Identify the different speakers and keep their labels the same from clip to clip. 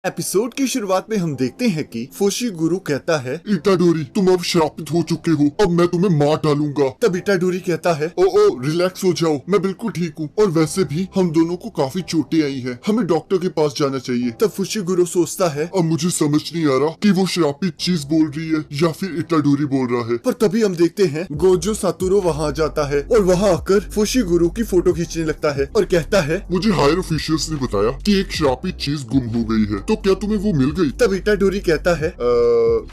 Speaker 1: Episode की शुरुआत में हम देखते हैं कि फुशिगुरु कहता है,
Speaker 2: इटाडोरी तुम अब श्रापित हो चुके हो, अब मैं तुम्हें मार डालूंगा।
Speaker 1: तब इटाडोरी कहता है,
Speaker 2: ओ रिलैक्स हो जाओ, मैं बिल्कुल ठीक हूँ। और वैसे भी हम दोनों को काफी चोटें आई हैं, हमें डॉक्टर के पास जाना चाहिए।
Speaker 1: तब फुशिगुरु सोचता है,
Speaker 2: अब मुझे समझ नहीं आ रहा कि वो श्रापित चीज बोल रही है या फिर इटाडोरी बोल रहा है।
Speaker 1: पर तभी हम देखते हैं गोजो सातोरू वहाँ जाता है और वहाँ आकर फुशिगुरु की फोटो खींचने लगता है और कहता है,
Speaker 2: मुझे हायर ऑफिशियल्स ने बताया कि एक श्रापित चीज गुम हो गई है, तो क्या तुम्हें वो मिल गई?
Speaker 1: तब इटाडोरी कहता है,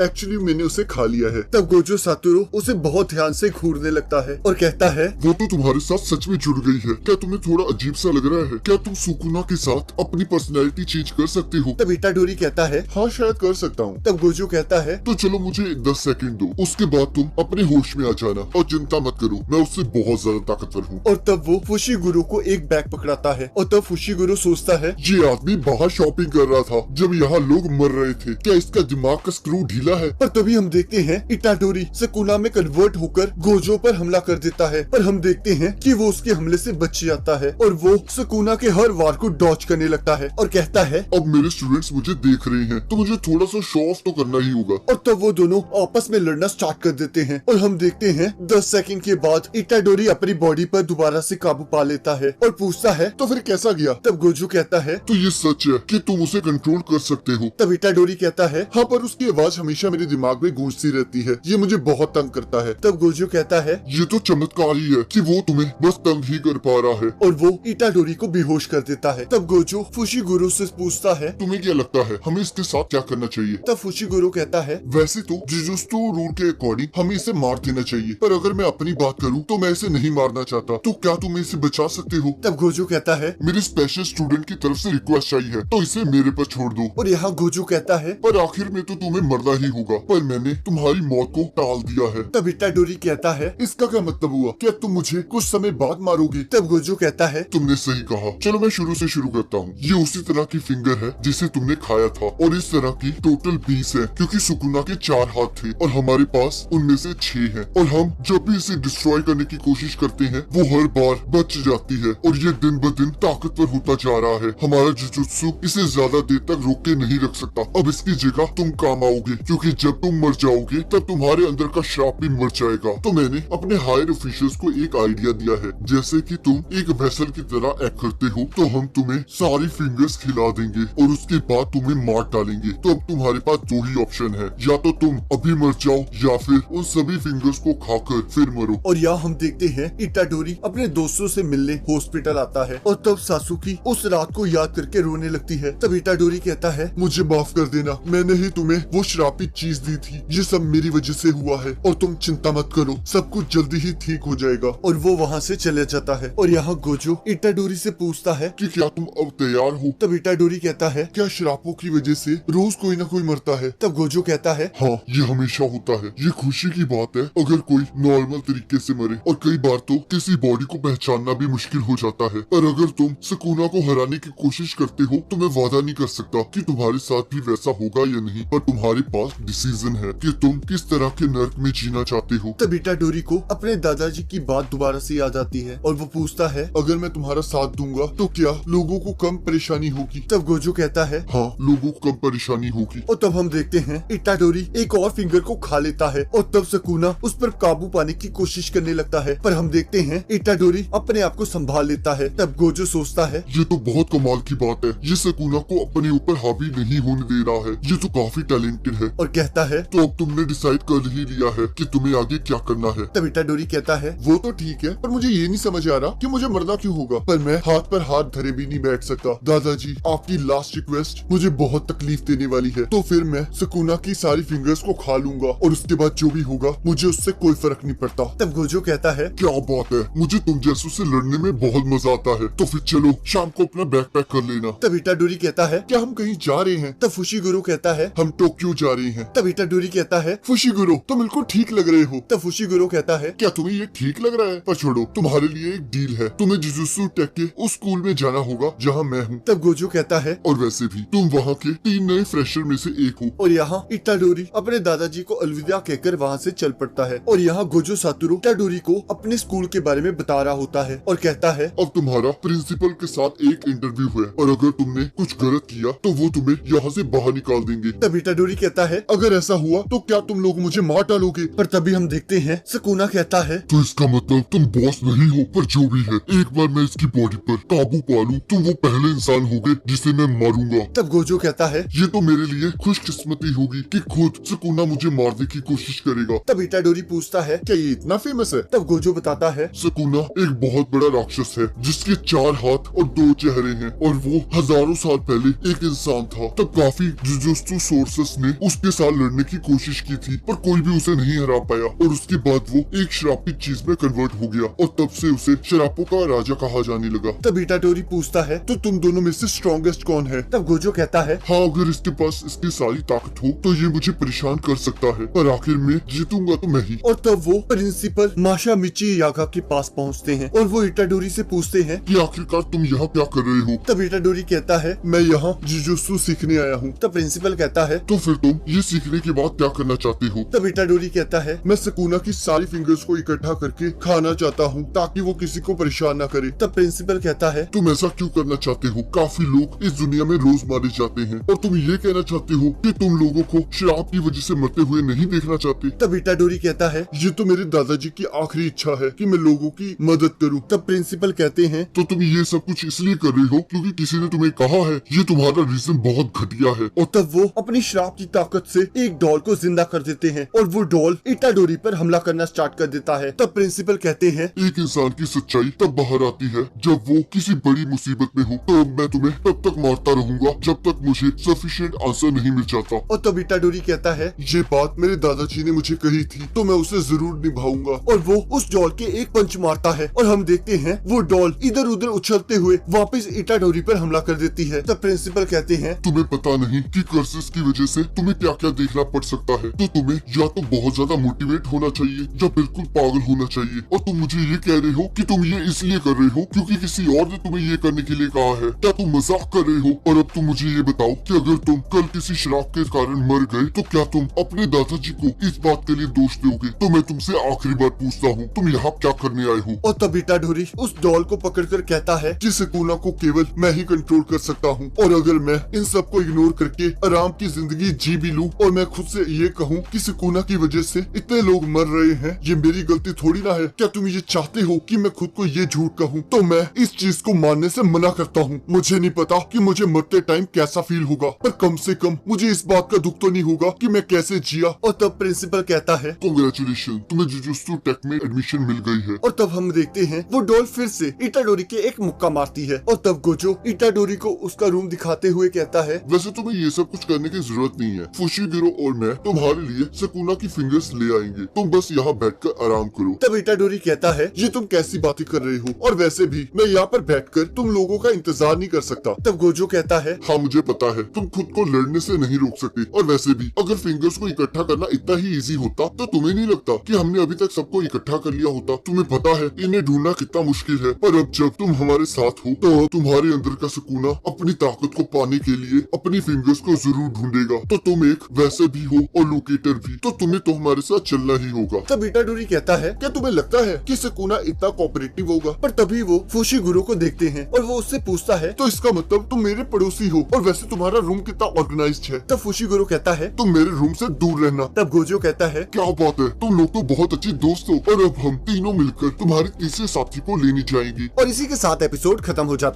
Speaker 2: एक्चुअली मैंने उसे खा लिया है।
Speaker 1: तब गोजो सातोरू उसे बहुत ध्यान से घूरने लगता है और कहता है,
Speaker 2: वो तो तुम्हारे साथ सच में जुड़ गई है। क्या तुम्हें थोड़ा अजीब सा लग रहा है? क्या तुम सुकुना के साथ अपनी पर्सनैलिटी चेंज कर सकते हो?
Speaker 1: तब इटाडोरी कहता है,
Speaker 2: हाँ शायद कर सकता हूँ।
Speaker 1: तब गोजो कहता है,
Speaker 2: तो चलो मुझे 10 सेकंड दो, उसके बाद तुम अपने होश में आ जाना और चिंता मत करो, मैं उससे बहुत ज्यादा ताकतवर हूँ।
Speaker 1: और तब वो फुशिगुरु को एक बैग पकड़ाता है और तब फुशिगुरु सोचता है,
Speaker 2: ये आदमी बाहर शॉपिंग कर रहा था जब यहाँ लोग मर रहे थे, क्या इसका दिमाग का स्क्रू ढीला है?
Speaker 1: पर तभी हम देखते हैं इटाडोरी सुकुना में कन्वर्ट होकर गोजो पर हमला कर देता है। पर हम देखते हैं कि वो उसके हमले से बच जाता है और वो सुकुना के हर वार को डॉच करने लगता है और कहता है,
Speaker 2: अब मेरे स्टूडेंट्स मुझे देख रहे हैं तो मुझे थोड़ा सा शो ऑफ तो करना ही होगा।
Speaker 1: और तब वो दोनों आपस में लड़ना स्टार्ट कर देते हैं और हम देखते हैं 10 सेकंड के बाद इटाडोरी अपनी बॉडी पर दोबारा से काबू पा लेता है और पूछता है,
Speaker 2: तो फिर कैसा गया?
Speaker 1: तब गोजो कहता है,
Speaker 2: तो ये सच है कि तुम उसे कंट्रोल कर सकते हो?
Speaker 1: तब इटाडोरी कहता है,
Speaker 2: हाँ, पर उसकी आवाज हमेशा मेरे दिमाग में गूंजती रहती है, ये मुझे बहुत तंग करता है।
Speaker 1: तब गोजो कहता है,
Speaker 2: ये तो चमत्कार ही है कि वो तुम्हें बस तंग ही कर पा रहा है।
Speaker 1: और वो इटाडोरी को बेहोश कर देता है। तब गोजो फुशिगुरु से पूछता है,
Speaker 2: तुम्हें क्या लगता है हमें इसके साथ क्या करना चाहिए?
Speaker 1: तब फुशिगुरु कहता है,
Speaker 2: वैसे तो जुजुत्सु रूल के अकॉर्डिंग हमें इसे मार देना चाहिए, पर अगर मैं अपनी बात करूं तो मैं इसे नहीं मारना चाहता, तो क्या तुम इसे बचा सकते हो?
Speaker 1: तब गोजो कहता है,
Speaker 2: मेरे स्पेशल स्टूडेंट की तरफ से रिक्वेस्ट आई है, तो इसे मेरे पर छोड़ दो।
Speaker 1: और यहाँ गोजो कहता है,
Speaker 2: पर आखिर में तो तुम्हें मरना ही होगा, पर मैंने तुम्हारी मौत को टाल दिया है।
Speaker 1: तब इटाडोरी कहता है,
Speaker 2: इसका क्या मतलब हुआ? क्या तुम मुझे कुछ समय बाद मारोगे?
Speaker 1: तब गोजो कहता है,
Speaker 2: तुमने सही कहा। चलो मैं शुरू से शुरू करता हूँ। ये उसी तरह की फिंगर है जिसे तुमने खाया था, और इस तरह की टोटल 20 है, क्योंकि सुकुना के 4 हाथ थे और हमारे पास उनमें से 6 हैं। और हम जब भी इसे डिस्ट्रॉय करने की कोशिश करते हैं वो हर बार बच जाती है, और ये दिन ब दिन ताकतवर होता जा रहा है। हमारा जुजुत्सु इसे ज्यादा देर तक रोक के नहीं रख सकता। अब इसकी जगह तुम काम आओगे, क्योंकि जब तुम मर जाओगे तब तुम्हारे अंदर का श्राप भी मर जाएगा। तो मैंने अपने हायर ऑफिशियल्स को एक आइडिया दिया है, जैसे कि तुम एक वेसल की तरह एक्ट करते हो, तो हम तुम्हें सारी फिंगर्स खिला देंगे और उसके बाद तुम्हें मार डालेंगे। तो अब तुम्हारे पास 2 ही ऑप्शन है, या तो तुम अभी मर जाओ या फिर उन सभी फिंगर्स को खाकर फिर मरो।
Speaker 1: और यहाँ हम देखते हैं इटाडोरी अपने दोस्तों से मिलने हॉस्पिटल आता है और तब सासुकी उस रात को याद करके रोने लगती है। तब इटाडोरी कहता है,
Speaker 2: मुझे माफ कर देना, मैंने ही तुम्हें वो श्रापित चीज दी थी, ये सब मेरी वजह से हुआ है, और तुम चिंता मत करो, सब कुछ जल्दी ही ठीक हो जाएगा।
Speaker 1: और वो वहाँ से चले जाता है। और यहाँ गोजो इटाडोरी से पूछता है
Speaker 2: कि क्या तुम अब तैयार हो?
Speaker 1: तब इटाडोरी कहता है,
Speaker 2: क्या श्रापों की वजह से रोज कोई ना कोई मरता है?
Speaker 1: तब गोजो कहता है,
Speaker 2: हाँ, ये हमेशा होता है। ये खुशी की बात है अगर कोई नॉर्मल तरीके से मरे, और कई बार तो किसी बॉडी को पहचानना भी मुश्किल हो जाता है। पर अगर तुम सुकुना को हराने की कोशिश करते हो तो मैं वादा नहीं कर सकता कि तुम्हारे साथ भी वैसा होगा या नहीं, पर तुम्हारे पास डिसीजन है कि तुम किस तरह के नर्क में जीना चाहते हो।
Speaker 1: तब इटाडोरी को अपने दादाजी की बात दोबारा से याद आती है और वो पूछता है,
Speaker 2: अगर मैं तुम्हारा साथ दूंगा तो क्या लोगों को कम परेशानी होगी?
Speaker 1: तब गोजो कहता है,
Speaker 2: हाँ, लोगों को कम परेशानी होगी।
Speaker 1: और तब हम देखते हैं इटाडोरी एक और फिंगर को खा लेता है और तब सुकुना उस पर काबू पाने की कोशिश करने लगता है। पर हम देखते हैं इटाडोरी अपने आप को संभाल लेता है। तब गोजो सोचता है,
Speaker 2: ये तो बहुत कमाल की बात है, ये सुकुना को अपने ऊपर हावी नहीं होने दे रहा है, ये तो काफी टैलेंटेड है।
Speaker 1: और कहता है,
Speaker 2: तो अब तुमने डिसाइड कर ही लिया है कि तुम्हें आगे क्या करना है?
Speaker 1: तब इटाडोरी कहता है,
Speaker 2: वो तो ठीक है, पर मुझे ये नहीं समझ आ रहा कि मुझे मरना क्यों होगा। पर मैं हाथ पर हाथ धरे भी नहीं बैठ सकता। दादाजी, आपकी लास्ट रिक्वेस्ट मुझे बहुत तकलीफ देने वाली है, तो फिर मैं सुकुना की सारी फिंगर्स को खा लूंगा और उसके बाद जो भी होगा मुझे उससे कोई फर्क नहीं पड़ता।
Speaker 1: तब गोजो कहता है,
Speaker 2: क्या बात है, मुझे तुम जैसों से लड़ने में बहुत मजा आता है। तो फिर चलो शाम को अपना बैग पैक कर लेना।
Speaker 1: तब इटाडोरी कहता है,
Speaker 2: क्या हम कहीं जा रहे हैं?
Speaker 1: तब फुशिगुरु कहता है,
Speaker 2: हम टोक्यो जा रहे हैं।
Speaker 1: तब इटाडोरी कहता है,
Speaker 2: फुशिगुरु तुम बिल्कुल ठीक लग रहे हो।
Speaker 1: तब फुशिगुरु कहता है,
Speaker 2: क्या तुम्हें ये ठीक लग रहा है? पर छोड़ो, तुम्हारे लिए एक डील है, तुम्हें जुजुत्सु टेक के उस स्कूल में जाना होगा जहाँ मैं हूँ।
Speaker 1: तब गोजो कहता है,
Speaker 2: और वैसे भी तुम वहाँ के 3 नए फ्रेशर में से एक हो।
Speaker 1: और यहाँ इटाडोरी अपने दादाजी को अलविदा कहकर वहाँ से चल पड़ता है। और यहाँ गोजो सातोरू इटाडोरी को अपने स्कूल के बारे में बता रहा होता है और कहता है,
Speaker 2: अब तुम्हारा प्रिंसिपल के साथ एक इंटरव्यू है, और अगर तुमने कुछ गलत किया तो वो तुम्हें यहाँ से बाहर निकाल देंगे।
Speaker 1: तब इटाडोरी कहता है अगर ऐसा हुआ तो क्या तुम लोग मुझे मार डालोगे? पर तभी हम देखते हैं सुकुना कहता है
Speaker 2: तो इसका मतलब तुम बॉस नहीं हो, पर जो भी है एक बार मैं इसकी बॉडी पर काबू पा लूं तो वो पहले इंसान होगे जिसे मैं मारूंगा।
Speaker 1: तब गोजो कहता है
Speaker 2: ये तो मेरे लिए खुशकिस्मती होगी कि खुद सुकुना मुझे मारने की कोशिश करेगा।
Speaker 1: तब इटाडोरी पूछता है क्या ये इतना फेमस है? तब गोजो बताता है
Speaker 2: सुकुना एक बहुत बड़ा राक्षस है जिसके 4 हाथ और 2 चेहरे हैं और वो हजारों साल पहले एक इंसान था। तब काफी जुजुत्सु सोर्सेस ने उसके साथ लड़ने की कोशिश की थी पर कोई भी उसे नहीं हरा पाया और उसके बाद वो एक श्रापित चीज में कन्वर्ट हो गया और तब से उसे शरापों का राजा कहा जाने लगा।
Speaker 1: तब इटाडोरी पूछता है तो तुम दोनों में से स्ट्रॉन्गेस्ट कौन है? तब गोजो कहता है
Speaker 2: हाँ, अगर इसके पास इसकी सारी ताकत हो तो ये मुझे परेशान कर सकता है पर आखिर में जीतूंगा तो मैं ही।
Speaker 1: और तब वो प्रिंसिपल माशा मिची यागा के पास पहुंचते हैं और वो इटाडोरी से पूछते हैं
Speaker 2: कि आखिरकार तुम यहाँ क्या कर रहे हो?
Speaker 1: तब इटाडोरी कहता है मैं यहाँ जुजुत्सु सीखने आया हूँ। तब प्रिंसिपल कहता है
Speaker 2: तो फिर तुम ये सीखने के बाद क्या करना चाहते हो?
Speaker 1: तब इटाडोरी कहता है मैं सुकुना की सारी फिंगर्स को इकट्ठा करके खाना चाहता हूँ ताकि वो किसी को परेशान न करे। तब प्रिंसिपल कहता है
Speaker 2: तुम ऐसा क्यों करना चाहते हो? काफी लोग इस दुनिया में रोज मारे जाते हैं और तुम ये कहना चाहते हो कि तुम लोगों को शराब की वजह से मरते हुए नहीं देखना चाहते।
Speaker 1: तब इटाडोरी कहता है ये तो मेरे दादाजी की आखिरी इच्छा है कि मैं लोगों की मदद करूं। तब प्रिंसिपल कहते हैं
Speaker 2: तो तुम ये सब कुछ इसलिए कर रहे हो क्योंकि किसी ने तुम्हें कहा है? ये तुम्हारा रीजन बहुत घटिया है।
Speaker 1: और तब वो अपनी शराब की ताकत से एक डॉल को जिंदा कर देते हैं और वो डॉल इटाडोरी पर हमला करना स्टार्ट कर देता है। तब प्रिंसिपल कहते हैं
Speaker 2: एक इंसान की सच्चाई तब बाहर आती है जब वो किसी बड़ी मुसीबत में हो। तो मैं तुम्हें तब तक मारता रहूंगा जब तक मुझे सफिशिएंट आंसर नहीं मिल जाता।
Speaker 1: और तब इटाडोरी कहता है ये बात मेरे दादाजी ने मुझे कही थी तो मैं उसे जरूर निभाऊंगा। और वो उस डॉल के एक पंच मारता है और हम देखते हैं वो डॉल इधर उधर उछलते हुए वापस इटाडोरी पर हमला कर देती है। तब प्रिंसिपल कहते हैं
Speaker 2: तुम्हें पता नहीं कि कर्सेस की वजह से तुम्हें क्या क्या देखना पड़ सकता है। तो तुम्हें या तो बहुत ज्यादा मोटिवेट होना चाहिए या बिल्कुल पागल होना चाहिए। और तुम मुझे ये कह रहे हो कि तुम ये इसलिए कर रहे हो क्योंकि किसी और ने तुम्हें ये करने के लिए कहा है? क्या तुम मजाक कर रहे हो? और अब तुम मुझे ये बताओ कि अगर तुम कल किसी शराब के कारण मर गए तो क्या तुम अपने दादाजी को इस बात के लिए दोष दोगे? तो मैं तुमसे आखिरी बार पूछता हूँ, तुम यहाँ क्या करने आए हो?
Speaker 1: और तब इटाडोरी उस डॉल को पकड़कर कहता है कि सुकुना को केवल मैं ही कंट्रोल कर सकता हूँ और अगर मैं इन सबको इग्नोर करके आराम की जिंदगी जी भी लूं और मैं खुद से ये कहूँ कि सुकुना की वजह से इतने लोग मर रहे हैं, ये मेरी गलती थोड़ी ना है। क्या तुम ये चाहते हो कि मैं खुद को ये झूठ कहूँ? तो मैं इस चीज को मानने से मना करता हूँ। मुझे नहीं पता कि मुझे मरते टाइम कैसा फील होगा पर कम से कम मुझे इस बात का दुख तो नहीं होगा कि मैं कैसे जिया। और तब प्रिंसिपल कहता है
Speaker 2: कांग्रेचुलेशन, तुम्हें जुजुत्सु टेक में एडमिशन मिल गई है।
Speaker 1: और तब हम देखते हैं वो डॉल फिर से इटाडोरी के एक मुक्का मारती है और तब गोजो इटाडोरी को उसका रूम दिखाते हुए कहता है
Speaker 2: वैसे तुम्हें ये सब कुछ करने की जरूरत नहीं है। फुशिगिरो और मैं तुम्हारे लिए सुकुना की फिंगर्स ले आएंगे, तुम बस यहाँ बैठकर आराम करो।
Speaker 1: तब इटाडोरी कहता है ये तुम कैसी बातें कर रहे हो और वैसे भी मैं यहाँ पर बैठकर तुम लोगों का इंतजार नहीं कर सकता। तब गोजो कहता है
Speaker 2: हाँ मुझे पता है तुम खुद को लड़ने से नहीं रोक सकते और वैसे भी अगर फिंगर्स को इकट्ठा करना इतना ही इजी होता तो तुम्हें नहीं लगता कि हमने अभी तक सबको इकट्ठा कर लिया होता? तुम्हें पता है इन्हें ढूंढना कितना मुश्किल है पर अब जब तुम हमारे साथ हो तो तुम्हारे अंदर का सुकुना अपनी ताकत को पाने के लिए अपनी फिंगर्स को जरूर ढूंढेगा। तो तुम एक वैसे भी हो और लोकेटर भी, तो तुम्हें तो हमारे साथ चलना ही होगा।
Speaker 1: तब इटाडोरी कहता है क्या तुम्हें लगता है कि सुकुना इतना कोऑपरेटिव होगा? पर तभी वो फुशिगिरो को देखते हैं और वो उससे पूछता है
Speaker 2: तो इसका मतलब तुम मेरे पड़ोसी हो और वैसे तुम्हारा रूम कितना ऑर्गेनाइज्ड है।
Speaker 1: तब फुशिगिरो कहता है
Speaker 2: तुम मेरे रूम से दूर रहना।
Speaker 1: तब गोजो कहता है
Speaker 2: क्या बात है, तुम लोग तो बहुत अच्छे दोस्त हो और अब हम तीनों मिलकर तुम्हारे तीसरे साथी को लेने जाएंगे।
Speaker 1: और इसी के साथ एपिसोड खत्म हो जाता है।